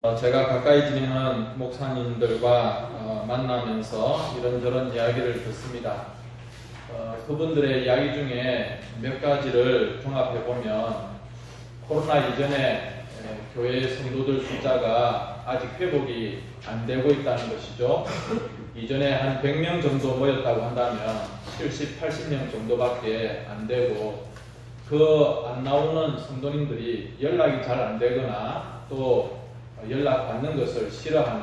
제가 가까이 지내는 목사님들과 만나면서 이런저런 이야기를 듣습니다. 그분들의 이야기 중에 몇 가지를 종합해 보면 코로나 이전에 교회 성도들 숫자가 아직 회복이 안 되고 있다는 것이죠. 이전에 한 100명 정도 모였다고 한다면 70, 80명 정도밖에 안 되고 그 안 나오는 성도님들이 연락이 잘 안 되거나 또 연락받는 것을 싫어하는,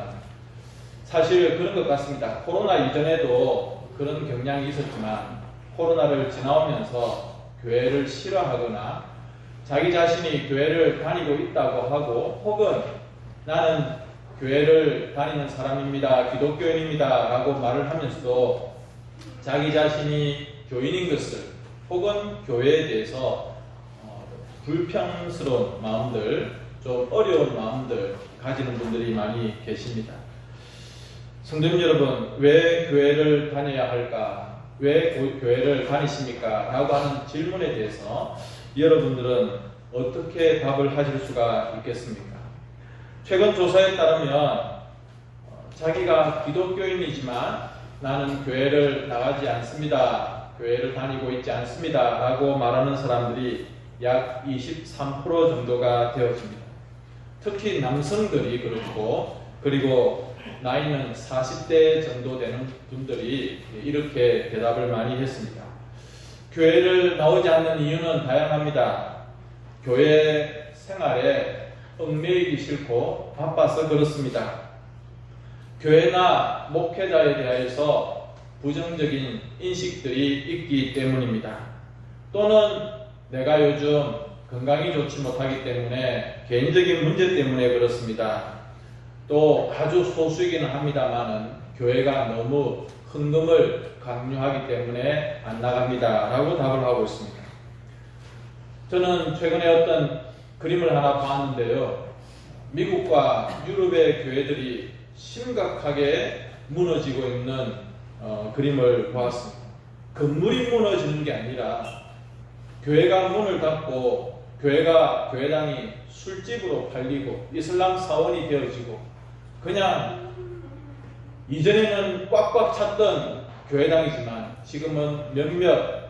사실 그런 것 같습니다. 코로나 이전에도 그런 경향이 있었지만 코로나를 지나오면서 교회를 싫어하거나 자기 자신이 교회를 다니고 있다고 하고 혹은 나는 교회를 다니는 사람입니다, 기독교인입니다 라고 말을 하면서도 자기 자신이 교인인 것을 혹은 교회에 대해서 불평스러운 마음들, 좀 어려운 마음들 가지는 분들이 많이 계십니다. 성도님 여러분, 왜 교회를 다녀야 할까? 왜 교회를 다니십니까? 라고 하는 질문에 대해서 여러분들은 어떻게 답을 하실 수가 있겠습니까? 최근 조사에 따르면 자기가 기독교인이지만 나는 교회를 나가지 않습니다, 교회를 다니고 있지 않습니다 라고 말하는 사람들이 약 23% 정도가 되어집니다. 특히 남성들이 그렇고, 그리고 나이는 40대 정도 되는 분들이 이렇게 대답을 많이 했습니다. 교회를 나오지 않는 이유는 다양합니다. 교회 생활에 얽매이기 싫고 바빠서 그렇습니다. 교회나 목회자에 대해서 부정적인 인식들이 있기 때문입니다. 또는 내가 요즘 건강이 좋지 못하기 때문에 개인적인 문제 때문에 그렇습니다. 또 아주 소수이기는 합니다만은 교회가 너무 헌금을 강요하기 때문에 안 나갑니다 라고 답을 하고 있습니다. 저는 최근에 어떤 그림을 하나 봤는데요, 미국과 유럽의 교회들이 심각하게 무너지고 있는 그림을 보았습니다. 건물이 무너지는 게 아니라 교회가 문을 닫고 교회당이 술집으로 팔리고 이슬람 사원이 되어지고, 그냥 이전에는 꽉꽉 찼던 교회당이지만 지금은 몇몇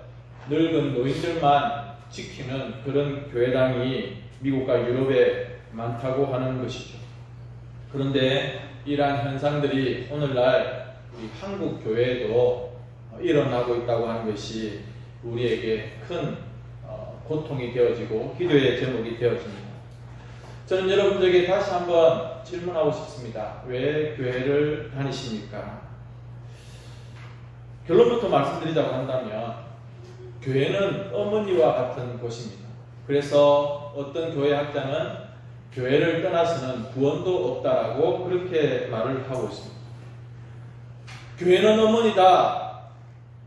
늙은 노인들만 지키는 그런 교회당이 미국과 유럽에 많다고 하는 것이죠. 그런데 이러한 현상들이 오늘날 우리 한국 교회에도 일어나고 있다고 하는 것이 우리에게 큰 고통이 되어지고 기도의 제목이 되어집니다. 저는 여러분들에게 다시 한번 질문하고 싶습니다. 왜 교회를 다니십니까? 결론부터 말씀드리자고 한다면 교회는 어머니와 같은 곳입니다. 그래서 어떤 교회 학자는 교회를 떠나서는 구원도 없다라고 그렇게 말을 하고 있습니다. 교회는 어머니다,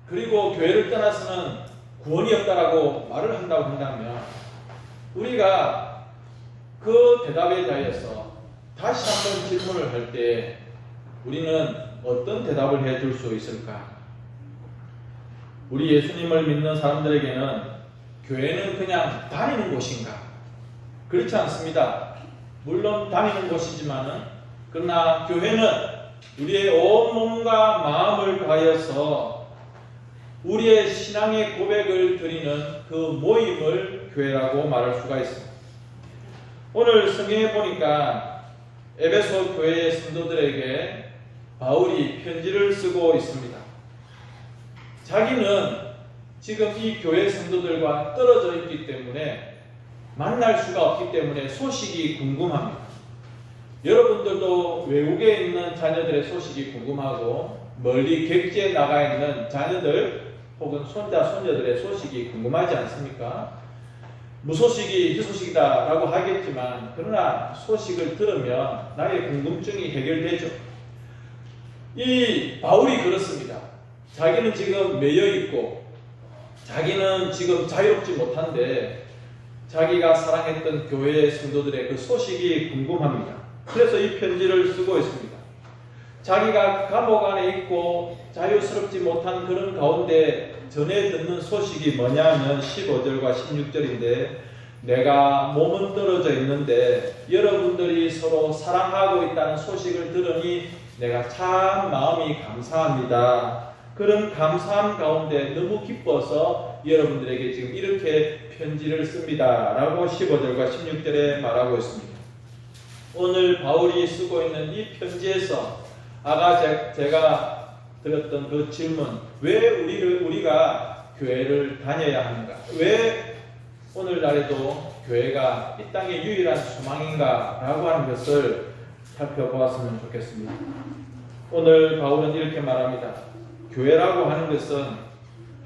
그리고 교회를 떠나서는 구원이 없다라고 말을 한다고 한다면 우리가 그 대답에 대해서 다시 한번 질문을 할 때 우리는 어떤 대답을 해줄 수 있을까? 우리 예수님을 믿는 사람들에게는 교회는 그냥 다니는 곳인가? 그렇지 않습니다. 물론 다니는 곳이지만은, 그러나 교회는 우리의 온 몸과 마음을 다하여서 우리의 신앙의 고백을 드리는 그 모임을 교회라고 말할 수가 있습니다. 오늘 성경에 보니까 에베소 교회의 성도들에게 바울이 편지를 쓰고 있습니다. 자기는 지금 이 교회 성도들과 떨어져 있기 때문에 만날 수가 없기 때문에 소식이 궁금합니다. 여러분들도 외국에 있는 자녀들의 소식이 궁금하고 멀리 객지에 나가 있는 자녀들 혹은 손자, 손녀들의 소식이 궁금하지 않습니까? 무소식이 희소식이다 라고 하겠지만, 그러나 소식을 들으면 나의 궁금증이 해결되죠. 이 바울이 그렇습니다. 자기는 지금 매여있고 자기는 지금 자유롭지 못한데 자기가 사랑했던 교회의 성도들의 그 소식이 궁금합니다. 그래서 이 편지를 쓰고 있습니다. 자기가 감옥 안에 있고 자유스럽지 못한 그런 가운데 전해 듣는 소식이 뭐냐면 15절과 16절인데, 내가 몸은 떨어져 있는데 여러분들이 서로 사랑하고 있다는 소식을 들으니 내가 참 마음이 감사합니다. 그런 감사함 가운데 너무 기뻐서 여러분들에게 지금 이렇게 편지를 씁니다. 라고 15절과 16절에 말하고 있습니다. 오늘 바울이 쓰고 있는 이 편지에서 아까 제가 드렸던 그 질문, 왜 우리가 교회를 다녀야 하는가? 왜 오늘날에도 교회가 이 땅의 유일한 소망인가? 라고 하는 것을 살펴보았으면 좋겠습니다. 오늘 바울은 이렇게 말합니다. 교회라고 하는 것은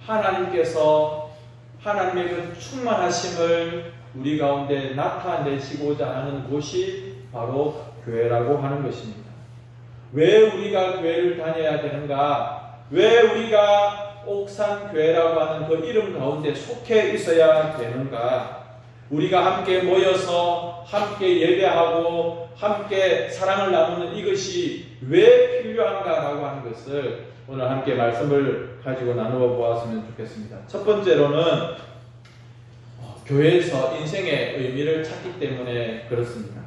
하나님께서 하나님의 그 충만하심을 우리 가운데 나타내시고자 하는 곳이 바로 교회라고 하는 것입니다. 왜 우리가 교회를 다녀야 되는가? 왜 우리가 옥산교회라고 하는 그 이름 가운데 속해 있어야 되는가? 우리가 함께 모여서 함께 예배하고 함께 사랑을 나누는 이것이 왜 필요한가라고 하는 것을 오늘 함께 말씀을 가지고 나누어 보았으면 좋겠습니다. 첫 번째로는 교회에서 인생의 의미를 찾기 때문에 그렇습니다.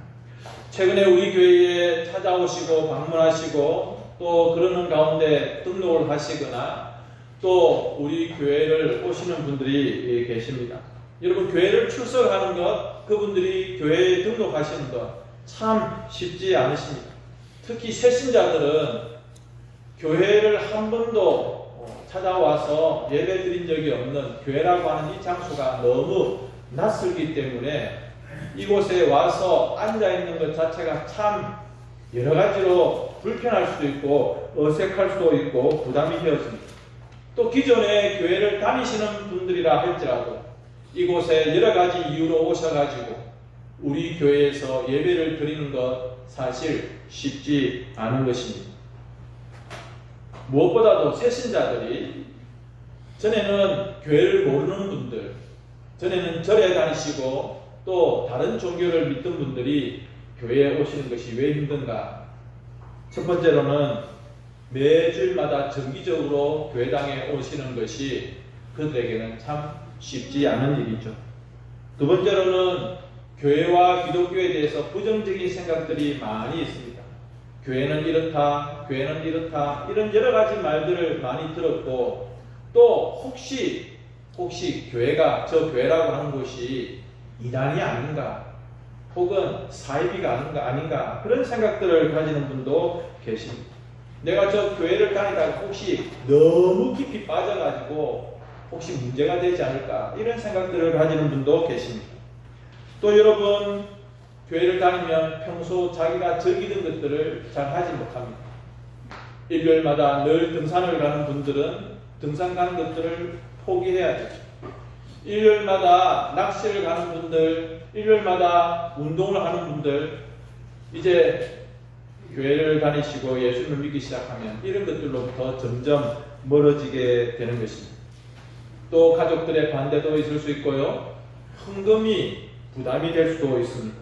최근에 우리 교회에 찾아오시고 방문하시고 또 그러는 가운데 등록을 하시거나 또 우리 교회를 오시는 분들이 계십니다. 여러분, 교회를 출석하는 것, 그분들이 교회에 등록하시는 것 참 쉽지 않으십니다. 특히 새신자들은 교회를 한 번도 찾아와서 예배 드린 적이 없는 교회라고 하는 이 장소가 너무 낯설기 때문에 이곳에 와서 앉아있는 것 자체가 참 여러 가지로 불편할 수도 있고 어색할 수도 있고 부담이 되었습니다. 또 기존에 교회를 다니시는 분들이라 할지라도 이곳에 여러 가지 이유로 오셔가지고 우리 교회에서 예배를 드리는 것 사실 쉽지 않은 것입니다. 무엇보다도 새신자들이 전에는 교회를 모르는 분들, 전에는 절에 다니시고 또 다른 종교를 믿던 분들이 교회에 오시는 것이 왜 힘든가? 첫 번째로는 매주일마다 정기적으로 교회당에 오시는 것이 그들에게는 참 쉽지 않은 일이죠. 두 번째로는 교회와 기독교에 대해서 부정적인 생각들이 많이 있습니다. 교회는 이렇다, 교회는 이렇다, 이런 여러 가지 말들을 많이 들었고 또 혹시 교회가 저 교회라고 하는 곳이 이단이 아닌가 혹은 사이비가 아닌가 그런 생각들을 가지는 분도 계십니다. 내가 저 교회를 다니다가 혹시 너무 깊이 빠져가지고 혹시 문제가 되지 않을까 이런 생각들을 가지는 분도 계십니다. 또 여러분, 교회를 다니면 평소 자기가 즐기던 것들을 잘 하지 못합니다. 일요일마다 늘 등산을 가는 분들은 등산 가는 것들을 포기해야 되죠. 일요일마다 낚시를 가는 분들, 일요일마다 운동을 하는 분들, 이제 교회를 다니시고 예수님을 믿기 시작하면 이런 것들로부터 점점 멀어지게 되는 것입니다. 또 가족들의 반대도 있을 수 있고요. 헌금이 부담이 될 수도 있습니다.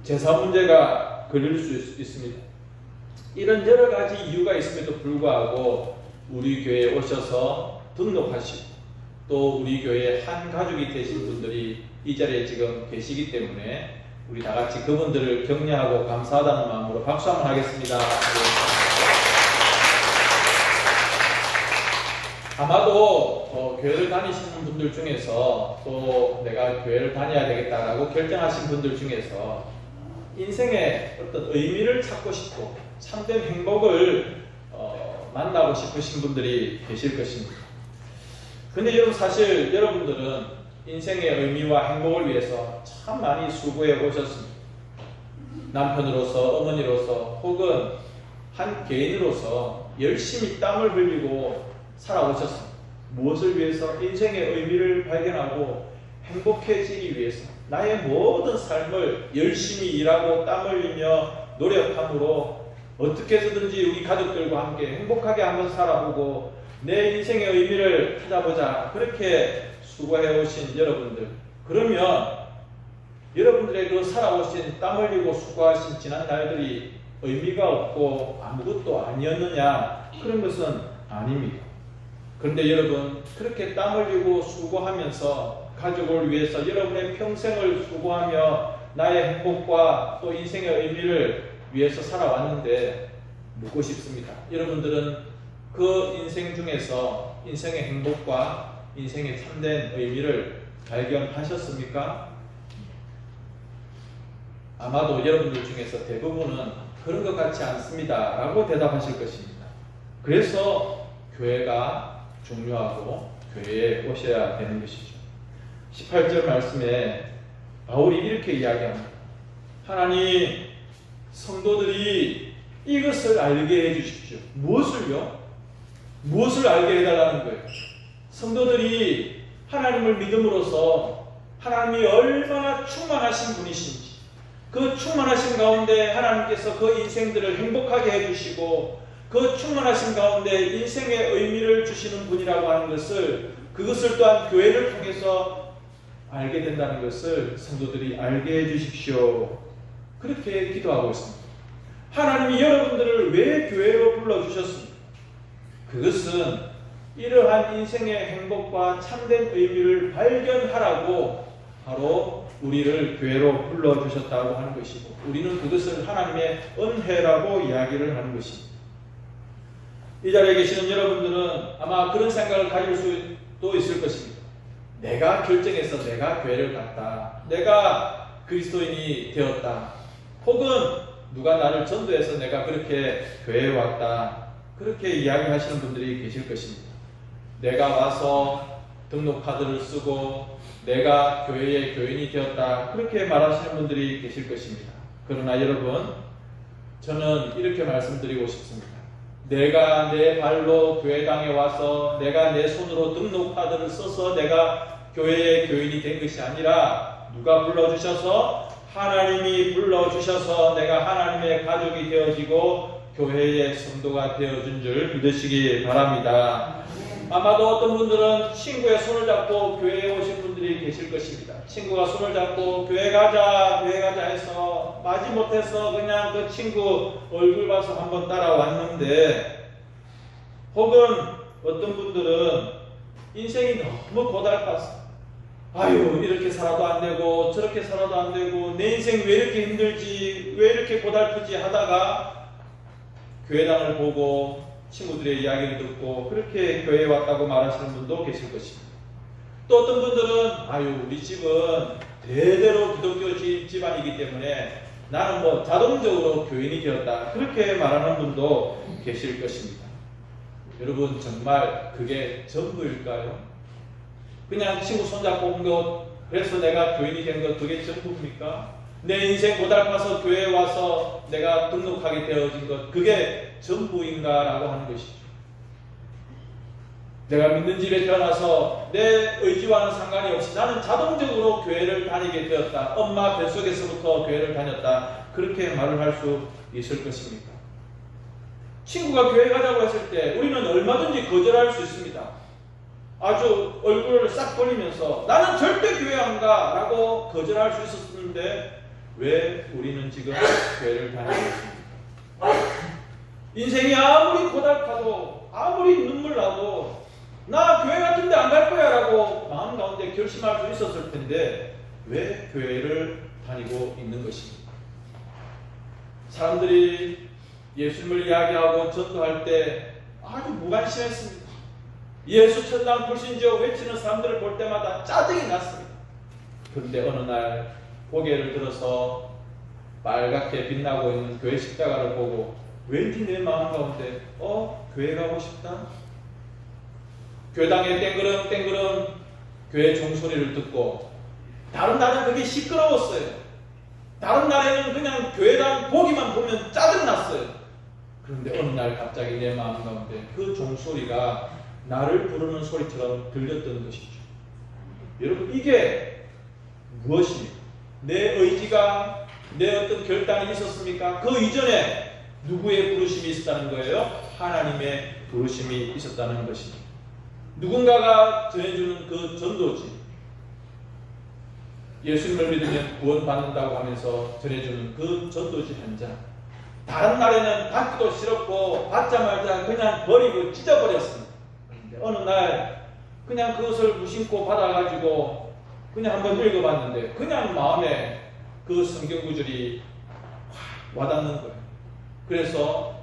제사 문제가 걸릴 수 있습니다. 이런 여러 가지 이유가 있음에도 불구하고 우리 교회에 오셔서 등록하시고 또 우리 교회의 한 가족이 되신 분들이 이 자리에 지금 계시기 때문에 우리 다 같이 그분들을 격려하고 감사하다는 마음으로 박수 한번 하겠습니다. 아마도 교회를 다니시는 분들 중에서 또 내가 교회를 다녀야 되겠다라고 결정하신 분들 중에서 인생의 어떤 의미를 찾고 싶고 참된 행복을 만나고 싶으신 분들이 계실 것입니다. 근데 여러분, 사실 여러분들은 인생의 의미와 행복을 위해서 참 많이 수고해 오셨습니다. 남편으로서, 어머니로서 혹은 한 개인으로서 열심히 땀을 흘리고 살아오셨습니다. 무엇을 위해서? 인생의 의미를 발견하고 행복해지기 위해서 나의 모든 삶을 열심히 일하고 땀 흘리며 노력함으로 어떻게 해서든지 우리 가족들과 함께 행복하게 한번 살아보고 내 인생의 의미를 찾아보자, 그렇게 수고해 오신 여러분들, 그러면 여러분들의 그 살아오신 땀 흘리고 수고하신 지난 날들이 의미가 없고 아무것도 아니었느냐? 그런 것은 아닙니다. 그런데 여러분, 그렇게 땀 흘리고 수고하면서 가족을 위해서 여러분의 평생을 수고하며 나의 행복과 또 인생의 의미를 위해서 살아왔는데 묻고 싶습니다. 여러분들은 그 인생 중에서 인생의 행복과 인생의 참된 의미를 발견하셨습니까? 아마도 여러분들 중에서 대부분은 그런 것 같지 않습니다 라고 대답하실 것입니다. 그래서 교회가 중요하고 교회에 오셔야 되는 것이죠. 18절 말씀에 바울이 이렇게 이야기합니다. 하나님, 성도들이 이것을 알게 해주십시오. 무엇을요? 무엇을 알게 해달라는 거예요? 성도들이 하나님을 믿음으로써 하나님이 얼마나 충만하신 분이신지, 그 충만하신 가운데 하나님께서 그 인생들을 행복하게 해주시고 그 충만하신 가운데 인생의 의미를 주시는 분이라고 하는 것을, 그것을 또한 교회를 통해서 알게 된다는 것을 성도들이 알게 해주십시오. 그렇게 기도하고 있습니다. 하나님이 여러분들을 왜 교회로 불러주셨습니까? 그것은 이러한 인생의 행복과 참된 의미를 발견하라고 바로 우리를 교회로 불러주셨다고 하는 것이고, 우리는 그것을 하나님의 은혜라고 이야기를 하는 것입니다. 이 자리에 계시는 여러분들은 아마 그런 생각을 가질 수도 있을 것입니다. 내가 결정해서 내가 교회를 갔다, 내가 그리스도인이 되었다, 혹은 누가 나를 전도해서 내가 그렇게 교회에 왔다, 그렇게 이야기하시는 분들이 계실 것입니다. 내가 와서 등록카드를 쓰고 내가 교회의 교인이 되었다, 그렇게 말하시는 분들이 계실 것입니다. 그러나 여러분, 저는 이렇게 말씀드리고 싶습니다. 내가 내 발로 교회당에 와서 내가 내 손으로 등록카드를 써서 내가 교회의 교인이 된 것이 아니라 누가 불러주셔서, 하나님이 불러주셔서 내가 하나님의 가족이 되어지고 교회의 성도가 되어준 줄 믿으시기 바랍니다. 아마도 어떤 분들은 친구의 손을 잡고 교회에 오신 분들이 계실 것입니다. 친구가 손을 잡고 교회 가자 해서 마지못해서 그냥 그 친구 얼굴 봐서 한번 따라왔는데, 혹은 어떤 분들은 인생이 너무 고달팠어. 아유, 이렇게 살아도 안 되고 저렇게 살아도 안 되고 내 인생 왜 이렇게 힘들지, 왜 이렇게 고달프지 하다가 교회당을 보고 친구들의 이야기를 듣고 그렇게 교회에 왔다고 말하시는 분도 계실 것입니다. 또 어떤 분들은 아유, 우리 집은 대대로 기독교 집안이기 때문에 나는 뭐 자동적으로 교인이 되었다, 그렇게 말하는 분도 계실 것입니다. 여러분, 정말 그게 전부일까요? 그냥 친구 손잡고 온 것, 그래서 내가 교인이 된 것, 그게 전부입니까? 내 인생 고달파서 교회에 와서 내가 등록하게 되어진 것, 그게 전부인가? 라고 하는 것이죠. 내가 믿는 집에 태어나서 내 의지와는 상관이 없이 나는 자동적으로 교회를 다니게 되었다, 엄마 뱃속에서부터 교회를 다녔다, 그렇게 말을 할 수 있을 것입니까? 친구가 교회 가자고 했을 때 우리는 얼마든지 거절할 수 있습니다. 아주 얼굴을 싹 벌리면서 나는 절대 교회 안 가 라고 거절할 수 있었는데 왜 우리는 지금 교회를 다니고 있습니까? 인생이 아무리 고달파도 아무리 눈물 나도 나 교회 같은 데 안 갈 거야 라고 마음 가운데 결심할 수 있었을 텐데 왜 교회를 다니고 있는 것입니까? 사람들이 예수님을 이야기하고 전도할 때 아주 무관심했습니다. 예수 천당 불신지어 외치는 사람들을 볼 때마다 짜증이 났습니다. 그런데 어느 날 고개를 들어서 빨갛게 빛나고 있는 교회 십자가를 보고 왠지 내 마음 가운데 교회 가고 싶다. 교당에 땡그름 교회 종소리를 듣고, 다른 날은 그게 시끄러웠어요. 다른 날에는 그냥 교회당 보기만 보면 짜증났어요. 그런데 어느 날 갑자기 내 마음 가운데 그 종소리가 나를 부르는 소리처럼 들렸던 것이죠. 여러분, 이게 무엇입니까? 내 의지가, 내 어떤 결단이 있었습니까? 그 이전에 누구의 부르심이 있었다는 거예요? 하나님의 부르심이 있었다는 것입니다. 누군가가 전해주는 그 전도지, 예수님을 믿으면 구원받는다고 하면서 전해주는 그 전도지 한 장, 다른 날에는 받기도 싫었고 받자마자 그냥 버리고 찢어버렸습니다. 어느 날 그냥 그것을 무심코 받아가지고 그냥 한번 읽어봤는데 그냥 마음에 그 성경 구절이 확 와닿는 거예요. 그래서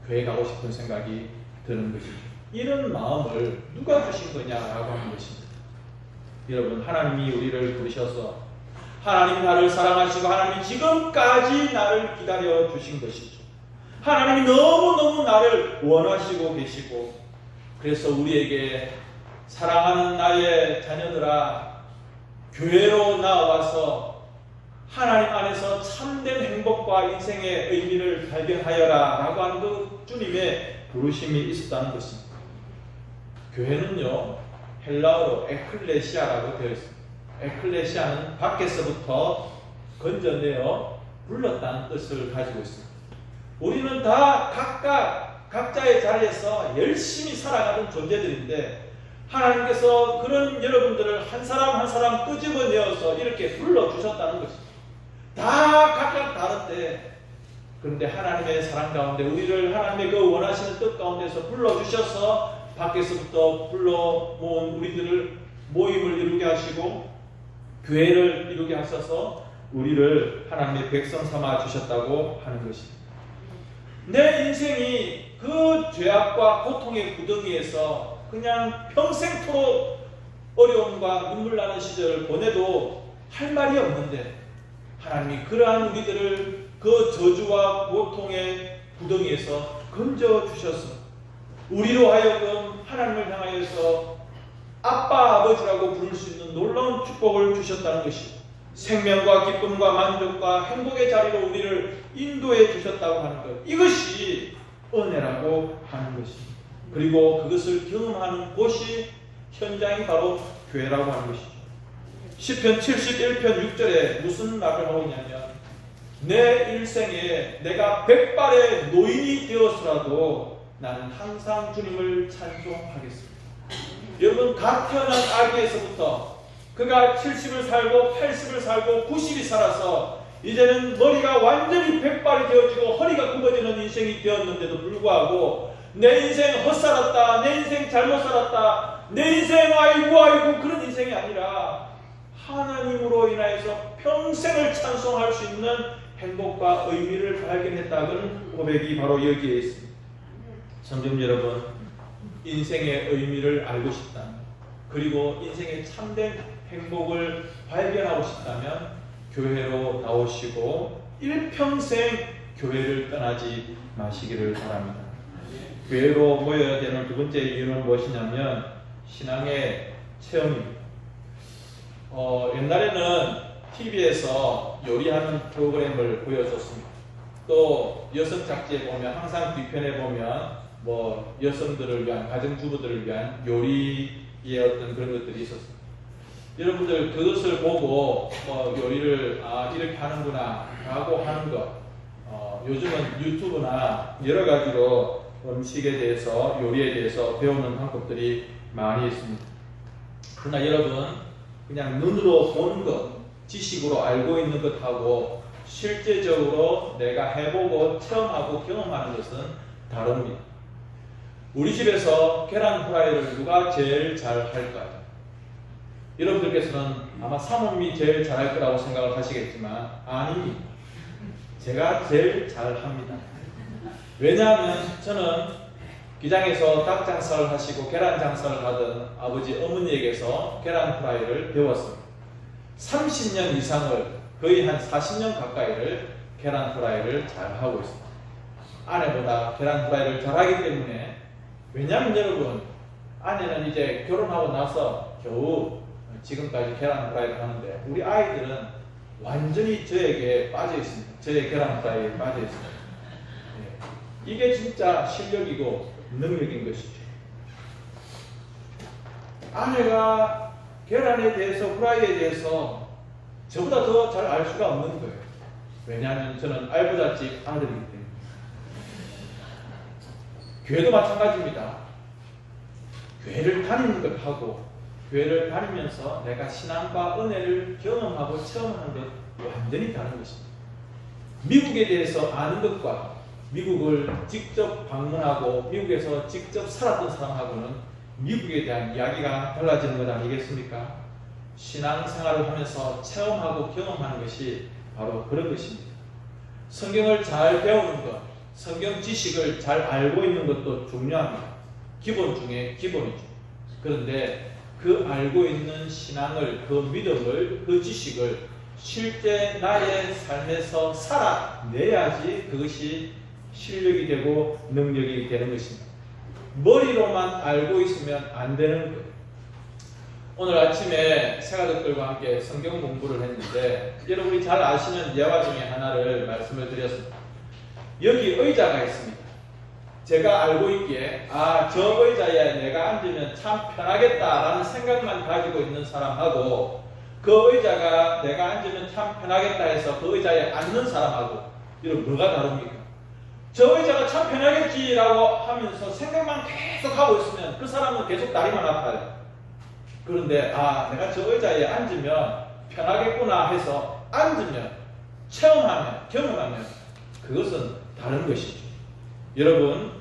교회 가고 싶은 생각이 드는 것이죠. 이런 마음을 누가 주신 거냐라고 하는 것입니다. 여러분, 하나님이 우리를 부르셔서 하나님 나를 사랑하시고 하나님이 지금까지 나를 기다려 주신 것이죠. 하나님이 너무너무 나를 원하시고 계시고, 그래서 우리에게 사랑하는 나의 자녀들아, 교회로 나와서 하나님 안에서 참된 행복과 인생의 의미를 발견하여라 라고 하는 그 주님의 부르심이 있었다는 것입니다. 교회는요, 헬라어로 에클레시아라고 되어 있습니다. 에클레시아는 밖에서부터 건져내어 불렀다는 뜻을 가지고 있습니다. 우리는 다 각자의 자리에서 열심히 살아가는 존재들인데, 하나님께서 그런 여러분들을 한 사람 한 사람 끄집어내어서 이렇게 불러주셨다는 것입니다. 다 각각 다른데, 그런데 하나님의 사랑 가운데 우리를 하나님의 그 원하시는 뜻 가운데서 불러주셔서 밖에서부터 불러 모은 우리들을 모임을 이루게 하시고 교회를 이루게 하셔서 우리를 하나님의 백성 삼아 주셨다고 하는 것입니다. 내 인생이 그 죄악과 고통의 구덩이에서 그냥 평생토록 어려움과 눈물 나는 시절을 보내도 할 말이 없는데, 하나님이 그러한 우리들을 그 저주와 고통의 구덩이에서 건져주셔서 우리로 하여금 하나님을 향하여서 아빠 아버지라고 부를 수 있는 놀라운 축복을 주셨다는 것이고, 생명과 기쁨과 만족과 행복의 자리로 우리를 인도해 주셨다고 하는 것, 이것이 은혜라고 하는 것입니다. 그리고 그것을 경험하는 곳이, 현장이 바로 교회라고 하는 것이죠. 시편 71편 6절에 무슨 말을 하고 있냐면, 내 일생에 내가 100발의 노인이 되었으라도 나는 항상 주님을 찬송하겠습니다. 여러분, 갓 태어난 아기에서부터 그가 70을 살고 80을 살고 90이 살아서 이제는 머리가 완전히 100발이 되어지고 허리가 굽어지는 인생이 되었는데도 불구하고 내 인생 헛살았다, 내 인생 잘못 살았다, 내 인생 아이고 그런 인생이 아니라 하나님으로 인하여서 평생을 찬송할 수 있는 행복과 의미를 발견했다는 고백이 바로 여기에 있습니다. 성도 여러분, 인생의 의미를 알고 싶다면, 그리고 인생의 참된 행복을 발견하고 싶다면 교회로 나오시고 일평생 교회를 떠나지 마시기를 바랍니다. 교회로 모여야 되는 두 번째 이유는 무엇이냐면 신앙의 체험입니다. 옛날에는 TV에서 요리하는 프로그램을 보여줬습니다. 또 여성 잡지에 보면 항상 뒤편에 보면 여성들을 위한, 가정주부들을 위한 요리의 어떤 그런 것들이 있었습니다. 여러분들 그것을 보고 요리를 이렇게 하는구나 라고 하는 것, 요즘은 유튜브나 여러 가지로 음식에 대해서, 요리에 대해서 배우는 방법들이 많이 있습니다. 그러나 여러분, 그냥 눈으로 보는 것, 지식으로 알고 있는 것하고 실제적으로 내가 해보고 체험하고 경험하는 것은 다릅니다. 우리 집에서 계란 후라이를 누가 제일 잘 할까요? 여러분들께서는 아마 사모님이 제일 잘할 거라고 생각을 하시겠지만 아닙니다. 제가 제일 잘합니다. 왜냐하면 저는 기장에서 닭 장사를 하시고 계란 장사를 하던 아버지 어머니에게서 계란 후라이를 배웠습니다. 30년 이상을, 거의 한 40년 가까이를 계란 후라이를 잘 하고 있습니다. 아내보다 계란 후라이를 잘하기 때문에, 왜냐하면 여러분, 아내는 이제 결혼하고 나서 겨우 지금까지 계란 후라이를 하는데 우리 아이들은 완전히 저에게 빠져 있습니다. 저의 계란 후라이에 빠져 있습니다. 이게 진짜 실력이고 능력인 것이죠. 아내가 계란에 대해서, 후라이에 대해서 저보다 더 잘 알 수가 없는 거예요. 왜냐하면 저는 알부자집 아들이기 때문에. 교회도 마찬가지입니다. 교회를 다니는 것하고 교회를 다니면서 내가 신앙과 은혜를 경험하고 체험하는 것 완전히 다른 것입니다. 미국에 대해서 아는 것과 미국을 직접 방문하고 미국에서 직접 살았던 사람하고는 미국에 대한 이야기가 달라지는 것 아니겠습니까? 신앙생활을 하면서 체험하고 경험하는 것이 바로 그런 것입니다. 성경을 잘 배우는 것, 성경 지식을 잘 알고 있는 것도 중요합니다. 기본 중에 기본이죠. 그런데 그 알고 있는 신앙을, 그 믿음을, 그 지식을 실제 나의 삶에서 살아내야지 그것이 실력이 되고 능력이 되는 것입니다. 머리로만 알고 있으면 안 되는 거예요. 오늘 아침에 새가족들과 함께 성경 공부를 했는데 여러분이 잘 아시는 예화 중에 하나를 말씀을 드렸습니다. 여기 의자가 있습니다. 제가 알고 있기에 저 의자에 내가 앉으면 참 편하겠다라는 생각만 가지고 있는 사람하고 그 의자가 내가 앉으면 참 편하겠다 해서 그 의자에 앉는 사람하고 이런 뭐가 다릅니까? 저 의자가 참 편하겠지라고 하면서 생각만 계속 하고 있으면 그 사람은 계속 다리만 아파요. 그런데 내가 저 의자에 앉으면 편하겠구나 해서 앉으면 체험하면 경험하면 그것은 다른 것이죠. 여러분,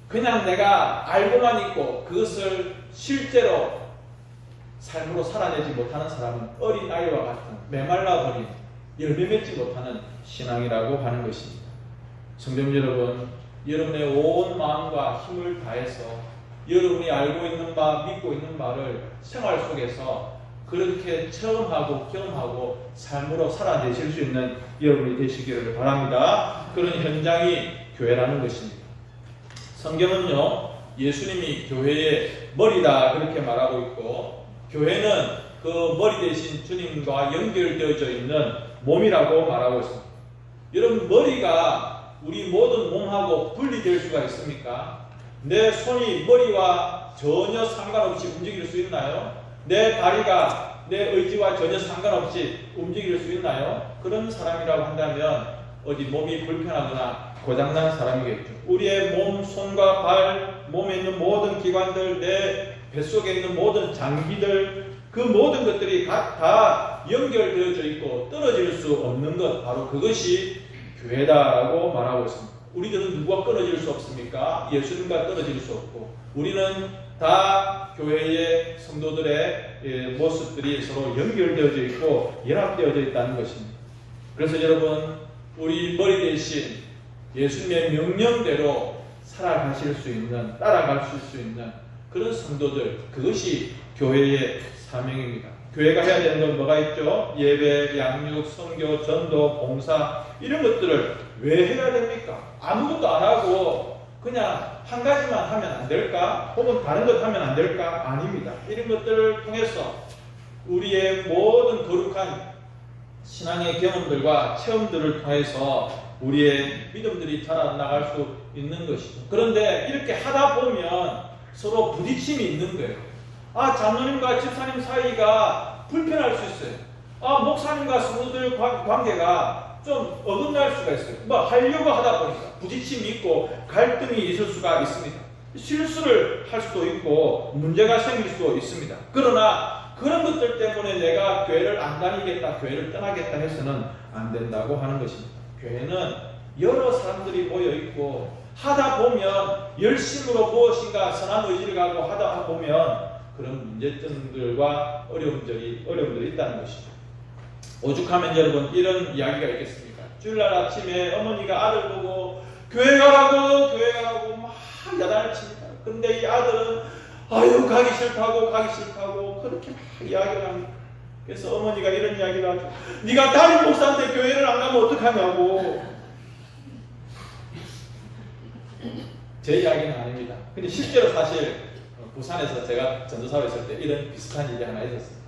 그냥 내가 알고만 있고 그것을 실제로 삶으로 살아내지 못하는 사람은 어린아이와 같은 메말라버린 열매 맺지 못하는 신앙이라고 하는 것입니다. 성도 여러분, 여러분의 온 마음과 힘을 다해서 여러분이 알고 있는 바, 믿고 있는 바를 생활 속에서 그렇게 체험하고 경험하고 삶으로 살아내실 수 있는 여러분이 되시기를 바랍니다. 그런 현장이 교회라는 것입니다. 성경은요, 예수님이 교회의 머리다 그렇게 말하고 있고 교회는 그 머리 대신 주님과 연결되어져 있는 몸이라고 말하고 있습니다. 여러분, 머리가 우리 모든 몸하고 분리될 수가 있습니까? 내 손이 머리와 전혀 상관없이 움직일 수 있나요? 내 다리가 내 의지와 전혀 상관없이 움직일 수 있나요? 그런 사람이라고 한다면 어디 몸이 불편하거나 고장난 사람이겠죠. 우리의 몸, 손과 발, 몸에 있는 모든 기관들, 내 뱃속에 있는 모든 장기들, 그 모든 것들이 다 연결되어져 있고 떨어질 수 없는 것, 바로 그것이 교회다라고 말하고 있습니다. 우리들은 누구와 끊어질 수 없습니까? 예수님과 떨어질 수 없고 우리는 다 교회의 성도들의 모습들이 서로 연결되어져 있고 연합되어져 있다는 것입니다. 그래서 여러분, 우리 머리 대신 예수님의 명령대로 살아가실 수 있는, 따라갈 수 있는 그런 성도들, 그것이 교회의 사명입니다. 교회가 해야 되는 건 뭐가 있죠? 예배, 양육, 선교, 전도, 봉사 이런 것들을 왜 해야 됩니까? 아무것도 안 하고 그냥 한 가지만 하면 안 될까? 혹은 다른 것 하면 안 될까? 아닙니다. 이런 것들을 통해서 우리의 모든 거룩한 신앙의 경험들과 체험들을 통해서 우리의 믿음들이 자라나갈 수 있는 것이죠. 그런데 이렇게 하다 보면 서로 부딪힘이 있는 거예요. 장로님과 집사님 사이가 불편할 수 있어요. 목사님과 성도들 관계가 좀 어긋날 수가 있어요. 하려고 하다 보니까 부딪힘이 있고 갈등이 있을 수가 있습니다. 실수를 할 수도 있고 문제가 생길 수도 있습니다. 그러나 그런 것들 때문에 내가 교회를 안 다니겠다, 교회를 떠나겠다 해서는 안 된다고 하는 것입니다. 교회는 여러 사람들이 모여있고 하다 보면 열심으로 무엇인가 선한 의지를 갖고 하다 보면 그런 문제점들과 어려움들이 있다는 것이죠. 오죽하면 여러분 이런 이야기가 있겠습니까? 주일날 아침에 어머니가 아들 보고 교회 가라고 막 야단을 칩니다. 근데 이 아들은 가기 싫다고 그렇게 막 이야기를 합니다. 그래서 어머니가 이런 이야기를 하죠. 네가 담임 목사한테 교회를 안 가면 어떡하냐고. 제 이야기는 아닙니다. 근데 실제로 사실 부산에서 제가 전도사로 있을 때 이런 비슷한 일이 하나 있었습니다.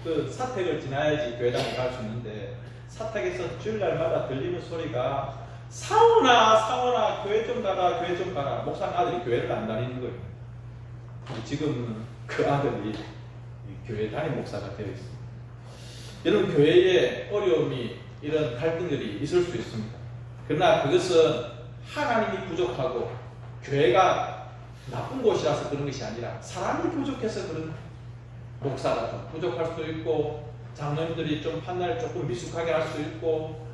그 사택을 지나야지 교회당에 갈 수 있는데 사택에서 주일날마다 들리는 소리가 상원아 교회 좀 가라. 목사 아들이 교회를 안 다니는 거예요. 지금은 그 아들이 교회 담임 목사가 되어 있습니다. 여러분, 교회에 어려움이 이런 갈등들이 있을 수 있습니다. 그러나 그것은 하나님이 부족하고 교회가 나쁜 곳이라서 그런 것이 아니라 사람이 부족해서 그런, 목사가 좀 부족할 수도 있고 장로님들이 좀 판단을 조금 미숙하게 할 수 있고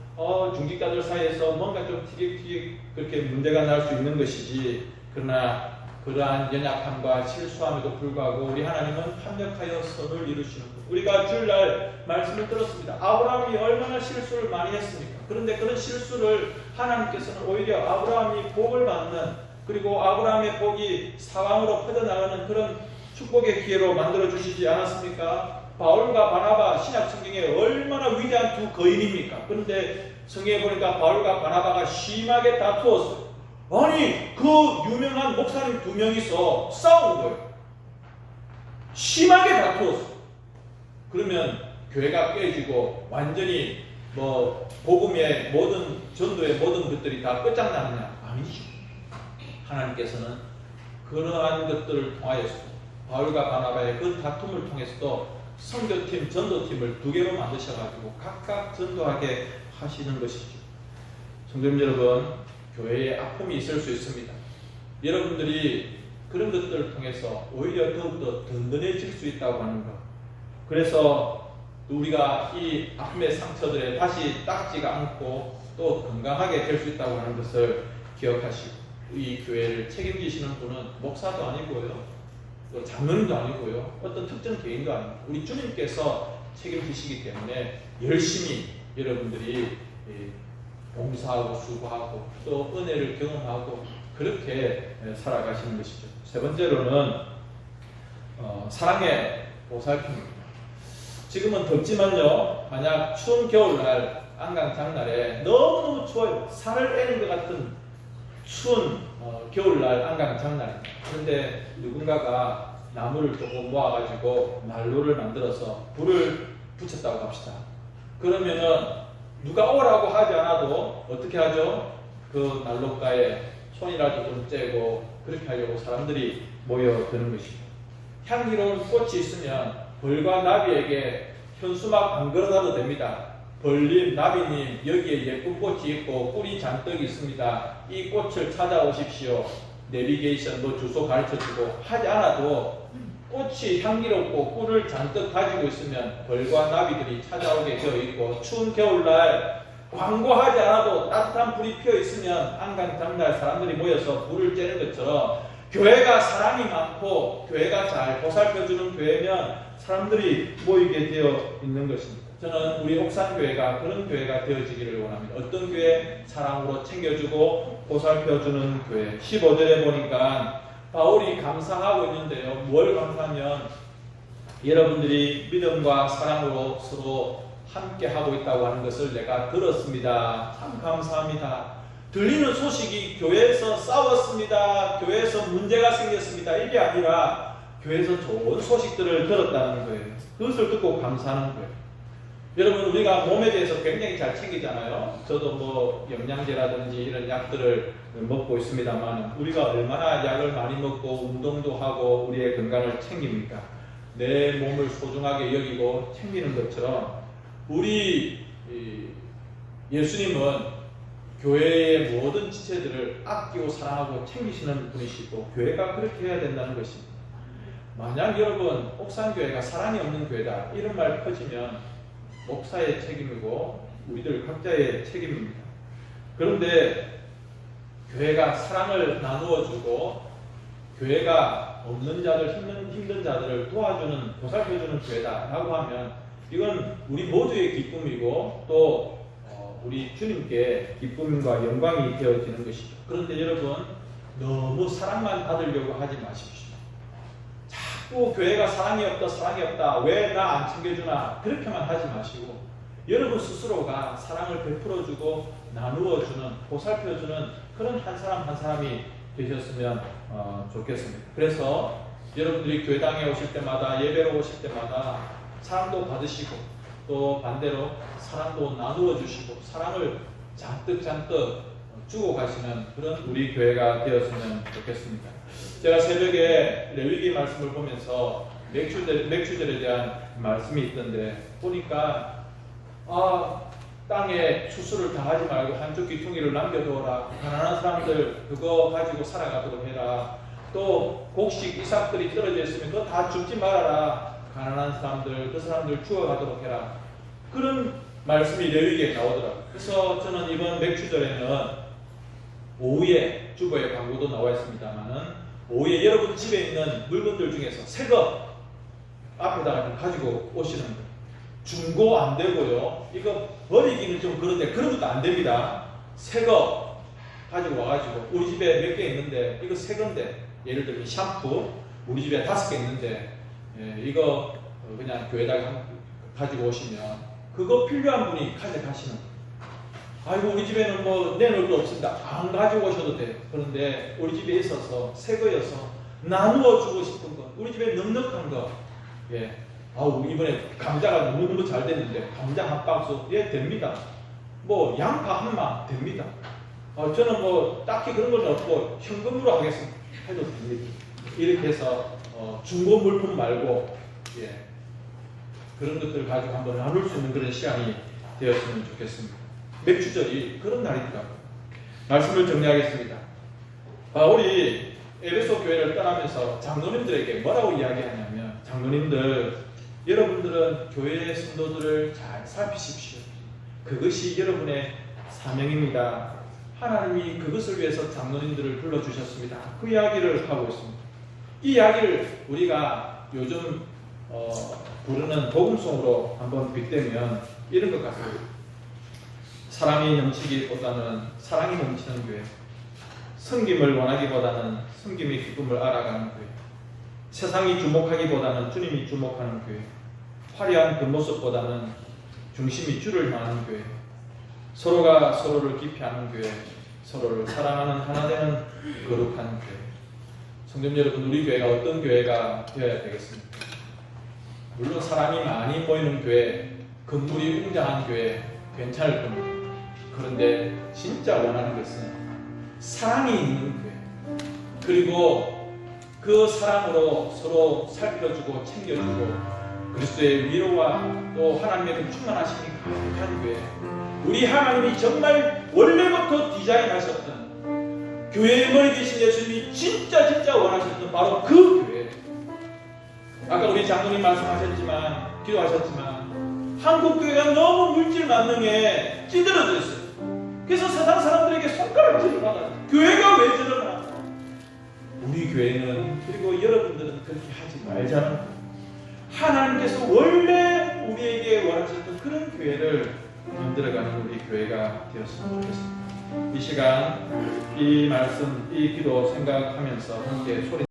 중직자들 사이에서 뭔가 좀 티격티격 그렇게 문제가 날 수 있는 것이지, 그러나 그러한 연약함과 실수함에도 불구하고 우리 하나님은 합력하여 선을 이루시는 분. 우리가 주일날 말씀을 들었습니다. 아브라함이 얼마나 실수를 많이 했습니까? 그런데 그런 실수를 하나님께서는 오히려 아브라함이 복을 받는, 그리고 아브라함의 복이 사방으로 퍼져나가는 그런 축복의 기회로 만들어 주시지 않았습니까? 바울과 바나바, 신약 성경에 얼마나 위대한 두 거인입니까? 그런데 성경에 보니까 바울과 바나바가 심하게 다투었어요. 아니, 그 유명한 목사님 두 명이서 싸운 거예요. 심하게 다투었어요. 그러면 교회가 깨지고 완전히 복음의 모든, 전도의 모든 것들이 다 끝장나느냐? 아니죠. 하나님께서는 그러한 것들을 통하여서 바울과 바나바의 그 다툼을 통해서도 선교팀, 전도팀을 두 개로 만드셔가지고 각각 전도하게 하시는 것이죠. 성도님 여러분, 교회에 아픔이 있을 수 있습니다. 여러분들이 그런 것들을 통해서 오히려 더욱더 든든해질 수 있다고 하는 것. 그래서 우리가 이 아픔의 상처들에 다시 닦지가 않고 또 건강하게 될 수 있다고 하는 것을 기억하시고, 이 교회를 책임지시는 분은 목사도 아니고요, 또 장로님도 아니고요, 어떤 특정 개인도 아니고 우리 주님께서 책임지시기 때문에 열심히 여러분들이 봉사하고 수고하고 또 은혜를 경험하고 그렇게 살아가시는 것이죠. 세 번째로는 사랑의 보살핌입니다. 지금은 덥지만요, 만약 추운 겨울날, 안강장날에 너무너무 추워요. 살을 애는 것 같은 추운 겨울날 안강장날입니다. 그런데 누군가가 나무를 조금 모아가지고 난로를 만들어서 불을 붙였다고 합시다. 그러면은 누가 오라고 하지 않아도 어떻게 하죠? 그 난로가에 손이라도 좀 째고 그렇게 하려고 사람들이 모여드는 것입니다. 향기로운 꽃이 있으면 벌과 나비에게 현수막 안 걸어놔도 됩니다. 벌님, 나비님, 여기에 예쁜 꽃이 있고 꿀이 잔뜩 있습니다. 이 꽃을 찾아오십시오. 내비게이션 주소 가르쳐주고 하지 않아도 꽃이 향기롭고 꿀을 잔뜩 가지고 있으면 벌과 나비들이 찾아오게 되어 있고, 추운 겨울날 광고하지 않아도 따뜻한 불이 피어 있으면 안강장날 사람들이 모여서 불을 쬐는 것처럼 교회가 사랑이 많고 교회가 잘 보살펴주는 교회면 사람들이 모이게 되어 있는 것입니다. 저는 우리 옥산교회가 그런 교회가 되어지기를 원합니다. 어떤 교회? 사랑으로 챙겨주고 보살펴주는 교회. 15절에 보니까 바울이 감사하고 있는데요. 뭘 감사하면 여러분들이 믿음과 사랑으로 서로 함께 하고 있다고 하는 것을 내가 들었습니다. 참 감사합니다. 들리는 소식이 교회에서 싸웠습니다. 교회에서 문제가 생겼습니다. 이게 아니라 교회에서 좋은 소식들을 들었다는 거예요. 그것을 듣고 감사하는 거예요. 여러분, 우리가 몸에 대해서 굉장히 잘 챙기잖아요. 저도 영양제라든지 이런 약들을 먹고 있습니다만 우리가 얼마나 약을 많이 먹고 운동도 하고 우리의 건강을 챙깁니까? 내 몸을 소중하게 여기고 챙기는 것처럼 우리 예수님은 교회의 모든 지체들을 아끼고 사랑하고 챙기시는 분이시고 교회가 그렇게 해야 된다는 것입니다. 만약 여러분 옥산교회가 사랑이 없는 교회다 이런 말 퍼지면 목사의 책임이고 우리들 각자의 책임입니다. 그런데 교회가 사랑을 나누어주고 교회가 없는 자들, 힘든 자들을 도와주는, 보살펴주는 교회다라고 하면 이건 우리 모두의 기쁨이고 또 우리 주님께 기쁨과 영광이 되어지는 것이죠. 그런데 여러분, 너무 사랑만 받으려고 하지 마십시오. 자꾸 교회가 사랑이 없다, 왜 나 안 챙겨주나 그렇게만 하지 마시고 여러분 스스로가 사랑을 베풀어주고 나누어주는, 보살펴주는 그런 한 사람 한 사람이 되셨으면 좋겠습니다. 그래서 여러분들이 교회당에 오실 때마다, 예배로 오실 때마다 사랑도 받으시고 또 반대로 사랑도 나누어 주시고 사랑을 잔뜩 주고 가시는 그런 우리 교회가 되었으면 좋겠습니다. 제가 새벽에 레위기 말씀을 보면서 맥주절에 대한 말씀이 있던데 보니까 땅에 추수를 다 하지 말고 한쪽 귀퉁이를 남겨두어라. 가난한 사람들 그거 가지고 살아가도록 해라. 또 곡식 이삭들이 떨어져 있으면 그거 다 줍지 말아라. 가난한 사람들, 그 사람들 죽어가도록 해라. 그런 말씀이 레위기에 나오더라고요. 그래서 저는 이번 맥주절에는 오후에 주보에 광고도 나와 있습니다만은 오후에 여러분 집에 있는 물건들 중에서 새 거 앞에다가 좀 가지고 오시는 거. 중고 안 되고요. 이거 버리기는 좀 그런데 그런 것도 안 됩니다. 새 거 가지고 와가지고 우리 집에 몇 개 있는데 이거 새 건데 예를 들면 샴푸 우리 집에 5개 있는데 이거 그냥 교회다가 가지고 오시면 그거 필요한 분이 가져가시는 거예요. 아이고 우리 집에는 뭐 내놓을 거 없습니다. 안 가지고 오셔도 돼요. 그런데 우리 집에 있어서 새 거여서 나누어 주고 싶은 거 우리 집에 넉넉한 거 아우 이번에 감자가 너무너무 잘 됐는데 감자 한 박스 됩니다. 뭐 양파 한 마 됩니다. 저는 뭐 딱히 그런 건 없고 현금으로 하겠습니다. 해도 됩니다. 이렇게 해서 중고 물품 말고 그런 것들을 가지고 한번 나눌 수 있는 그런 시간이 되었으면 좋겠습니다. 맥주절이 그런 날이더라고요. 말씀을 정리하겠습니다. 우리 에베소 교회를 떠나면서 장로님들에게 뭐라고 이야기하냐면 장로님들 여러분들은 교회의 성도들을 잘 살피십시오. 그것이 여러분의 사명입니다. 하나님이 그것을 위해서 장로님들을 불러주셨습니다. 그 이야기를 하고 있습니다. 이 이야기를 우리가 요즘 부르는 복음송으로 한번 빗대면 이런 것 같습니다. 사랑이 넘치기보다는 사랑이 넘치는 교회, 섬김을 원하기보다는 섬김의 기쁨을 알아가는 교회, 세상이 주목하기보다는 주님이 주목하는 교회, 화려한 겉모습보다는 중심이 주를 향하는 교회, 서로가 서로를 깊이 아는 교회, 서로를 사랑하는 하나 되는 거룩한 교회. 성도 여러분, 우리 교회가 어떤 교회가 되어야 되겠습니까? 물론 사람이 많이 모이는 교회, 건물이 웅장한 교회 괜찮을 겁니다. 그런데 진짜 원하는 것은 사랑이 있는 교회, 그리고 그 사랑으로 서로 살펴주고 챙겨주고 그리스도의 위로와 또 하나님의 충만하심이 가득한 교회, 우리 하나님이 정말 원래부터 디자인하셨던 교회의 머리 되신 예수님이 진짜 원하셨던 바로 그 교회. 아까 우리 장로님 말씀하셨지만 기도하셨지만 한국 교회가 너무 물질 만능에 찌들어져 있어요. 그래서 세상 사람들에게 손가락질을 받아요. 교회가 왜 저러나? 우리 교회는 그리고 여러분들은 그렇게 하지 말자는 거예요. 하나님께서 원래 우리에게 원하셨던 그런 교회를 만들어가는 우리 교회가 되었으면 좋겠습니다. 이 시간, 이 말씀, 이 기도 생각하면서 함께 소리